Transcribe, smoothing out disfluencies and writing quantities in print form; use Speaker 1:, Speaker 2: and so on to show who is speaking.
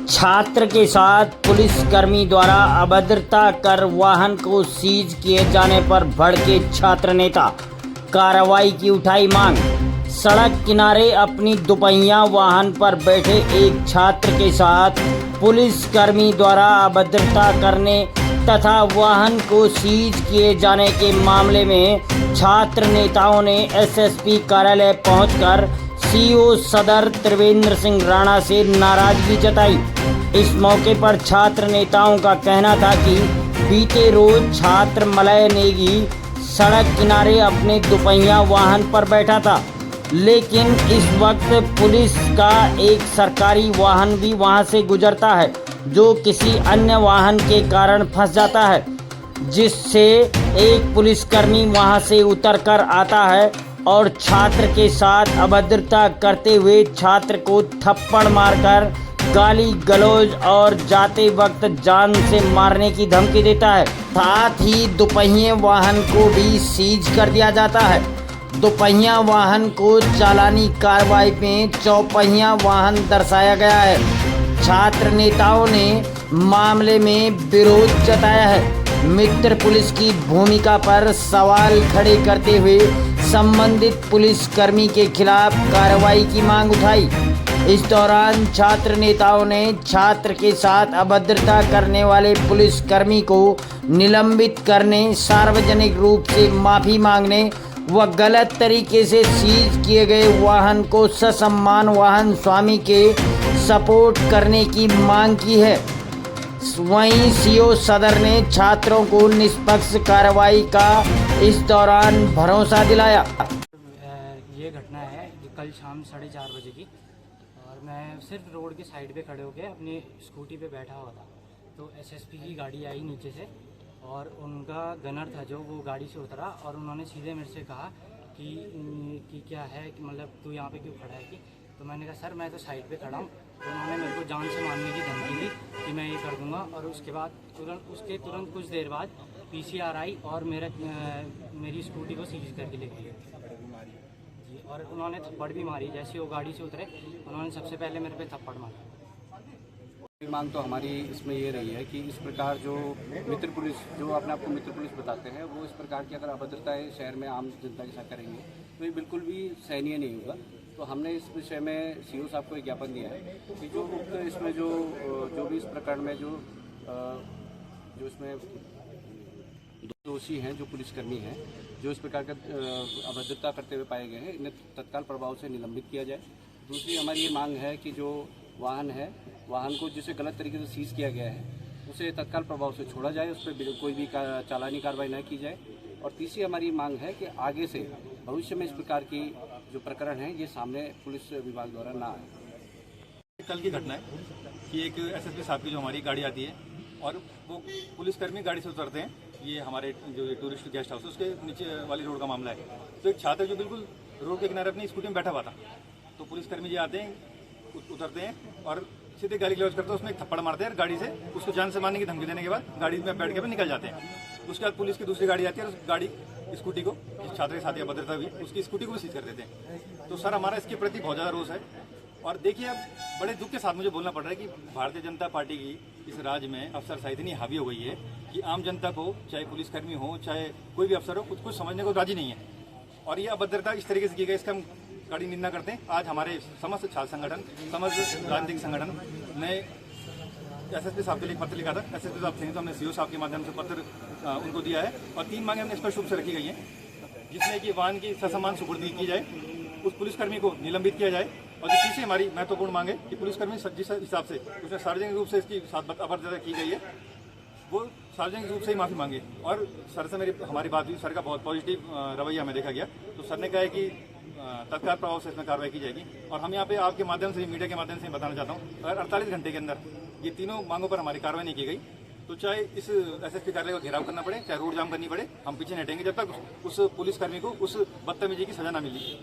Speaker 1: छात्र के साथ पुलिसकर्मी द्वारा अभद्रता कर वाहन को सीज किए जाने पर भड़के छात्र नेता, कार्रवाई की उठाई मांग। सड़क किनारे अपनी दुपहिया वाहन पर बैठे एक छात्र के साथ पुलिसकर्मी द्वारा अभद्रता करने तथा वाहन को सीज किए जाने के मामले में छात्र नेताओं ने एसएसपी कार्यालय पहुंचकर सीओ सदर त्रिवेंद्र सिंह राणा से नाराजगी जताई। इस मौके पर छात्र नेताओं का कहना था कि बीते रोज छात्र मलय नेगी सड़क किनारे अपने दुपहिया वाहन पर बैठा था, लेकिन इस वक्त पुलिस का एक सरकारी वाहन भी वहां से गुजरता है जो किसी अन्य वाहन के कारण फंस जाता है, जिससे एक पुलिसकर्मी वहां से उतरकर आता है और छात्र के साथ अभद्रता करते हुए छात्र को थप्पड़ मारकर गाली गलौज और जाते वक्त जान से मारने की धमकी देता है। साथ ही दुपहिया वाहन को भी सीज कर दिया जाता है। दुपहिया वाहन को चालानी कार्रवाई में चौपहिया वाहन दर्शाया गया है। छात्र नेताओं ने मामले में विरोध जताया है। मित्र पुलिस की भूमिका पर सवाल खड़े करते हुए संबंधित पुलिसकर्मी के खिलाफ कार्रवाई की मांग उठाई। इस दौरान छात्र नेताओं ने छात्र के साथ अभद्रता करने वाले पुलिसकर्मी को निलंबित करने, सार्वजनिक रूप से माफी मांगने व गलत तरीके से सीज किए गए वाहन को ससम्मान वाहन स्वामी के सपोर्ट करने की मांग की है। वहीं सीओ सदर ने छात्रों को निष्पक्ष कार्रवाई का इस दौरान भरोसा दिलाया।
Speaker 2: ये घटना है कल शाम 4:30 बजे की, और मैं सिर्फ रोड के साइड पे खड़े होकर अपनी स्कूटी पे बैठा हुआ था, तो एसएसपी की गाड़ी आई नीचे से और उनका गनर था जो वो गाड़ी से उतरा और उन्होंने सीधे मेरे से कहा कि क्या है कि मतलब तू यहाँ पे क्यों खड़ा है कि। तो मैंने कहा सर मैं तो साइड पे खड़ा हूँ। तो उन्होंने मेरे को जान से मारने की धमकी दी कि मैं ये कर दूंगा, और उसके बाद तुरंत कुछ देर बाद पीसीआर आई और मेरी स्कूटी को सीज करके ले गई जी, और उन्होंने थप्पड़ भी मारी। जैसे वो गाड़ी से उतरे उन्होंने सबसे पहले मेरे पे थप्पड़ मारा।
Speaker 3: मांग तो हमारी इसमें ये रही है कि इस प्रकार जो मित्र पुलिस, जो अपने आप को मित्र पुलिस बताते हैं, वो इस प्रकार की अगर अभद्रताएं शहर में आम जनता के साथ करेंगे तो ये बिल्कुल भी सहनीय नहीं होगा। तो हमने इस विषय में सीओ साहब को एक ज्ञापन दिया है कि जो उक्त इसमें जो भी इस प्रकरण में जो इसमें दोषी हैं, जो पुलिसकर्मी हैं, जो इस प्रकार का अभद्रता करते हुए पाए गए हैं, इन्हें तत्काल प्रभाव से निलंबित किया जाए। दूसरी हमारी ये मांग है कि जो वाहन है, वाहन को जिसे गलत तरीके से सीज किया गया है उसे तत्काल प्रभाव से छोड़ा जाए, उस पर कोई भी चालानी कार्रवाई न की जाए। और तीसरी हमारी मांग है कि आगे से भविष्य में इस प्रकार की जो प्रकरण है ये सामने पुलिस विभाग द्वारा ना आए।
Speaker 4: कल की घटना है कि एक एसएसपी साहब की जो हमारी गाड़ी आती है और वो पुलिसकर्मी गाड़ी से उतरते हैं। ये हमारे जो टूरिस्ट गेस्ट हाउस उसके नीचे वाली रोड का मामला है। तो एक छात्र जो बिल्कुल रोड के किनारे अपनी स्कूटी में बैठा हुआ था, तो पुलिसकर्मी जी आते हैं, उतरते हैं और सीधे गाली गलौज करते हैं, उसमें एक थप्पड़ मारते हैं गाड़ी से, उसको जान से मारने की धमकी देने के बाद गाड़ी में बैठ के निकल जाते हैं। उसके बाद पुलिस की दूसरी गाड़ी आती है और उस गाड़ी स्कूटी को, जिस छात्र के साथ या अभद्रता हुई उसकी स्कूटी को भी सीज कर देते हैं। तो सर हमारा इसके प्रति बहुत ज़्यादा रोष है। और देखिए अब बड़े दुख के साथ मुझे बोलना पड़ रहा है कि भारतीय जनता पार्टी की इस राज्य में अफसरशाही इतनी हावी हो गई है कि आम जनता को, चाहे पुलिसकर्मी हो चाहे कोई भी अफसर हो, कुछ समझने को राजी नहीं है। और ये अभद्रता इस तरीके से की गई, इसका हम कड़ी निंदा करते हैं। आज हमारे समस्त छात्र संगठन, समस्त राजनीतिक संगठन ने एसएसपी साहब के लिए पत्र लिखा था। एसएसपी साहब थे तो हमने सीओ साहब के माध्यम से पत्र उनको दिया है और 3 मांगे हमने स्पष्ट रूप से रखी गई हैं, जिसमें कि वाहन की ससम्मान सुपुर्दगी की जाए, उस पुलिसकर्मी को निलंबित किया जाए, और जो तीसरी हमारी महत्वपूर्ण मांग है कि पुलिसकर्मी जिस हिसाब से उसने सार्वजनिक रूप से इसकी साथ अभद्रता की गई है वो सार्वजनिक रूप से ही माफ़ी मांगे। और सर से हमारी बात हुई, सर का बहुत पॉजिटिव रवैया हमें देखा गया। तो सर ने कहा है कि तत्काल प्रभाव से इसमें कार्रवाई की जाएगी। और हम यहाँ पे आपके माध्यम से, मीडिया के माध्यम से बताना चाहता हूँ, अगर 48 घंटे के अंदर ये तीनों मांगों पर हमारी कार्रवाई नहीं की गई तो चाहे इस एसएसपी कार्यालय को घेराव करना पड़े, चाहे रोड जाम करनी पड़े, हम पीछे नहीं हटेंगे जब तक उस पुलिसकर्मी को उस बदतमीजी की सजा न मिली।